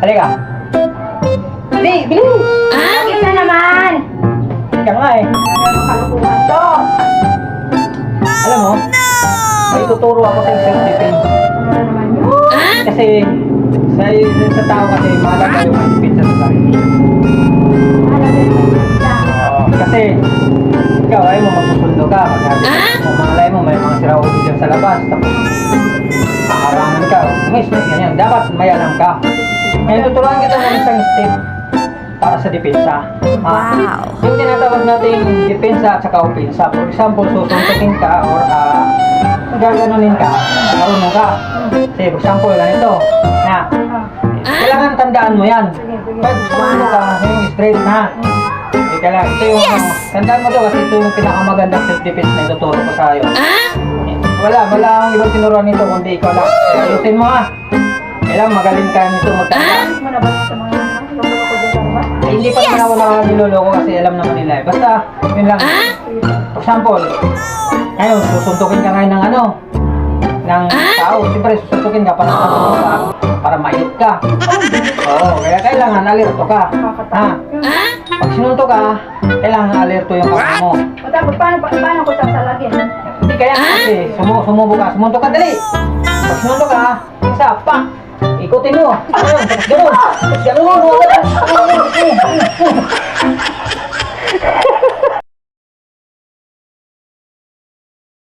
Halika. Dali, bilis! Bakit na naman? Ika nga eh. Kalukuhan to. Alam mo, may tuturo ako sa self-defense. Ano naman yun? Kasi sa tao kasi mahalaga yung defense sa sarili. Kasi ikaw ay mo magsusundo ka, malay mo may mga siraulo dyan sa labas, tapos harangan ka, may ganyan. Dapat may alam ka. Ngayon tuturuan kita ng isang step para sa depensa. Yung tinatawag nating depensa at saka opensa. For example, susuntukin ka or gaganunin ka, marunong ka. Say, for example, ganito, na kailangan tandaan mo yan. Pag sumunod ka, yung straight na. Ito yung, tandaan mo to kasi ito yung pinakamagandang self-defense na ituturo ko sa iyo. Wala ang ibang tinuruan nito kundi ikaw lang. Ayusin mo ha. Kailangan magaling ka nito magtanda. Hindi pa naman ako niloloko kasi alam naman nila eh. Basta, yun lang. For example, ngayon, susuntukin ka ngayon ng ng tao. Siyempre, susuntukin ka para maiyot ka. Oo, kaya kailangan alerto ka. Ha? Pag sinunto ka, kailangan alerto yung kamay mo. O tapos, paano ko sasalagin? Hindi kaya kasi, sumubo ka, sumunto ka, dali. Pag sinunto ka, isa, pak! Ikutin mo. Ayun, tapos gano'n. Tapos gano'n.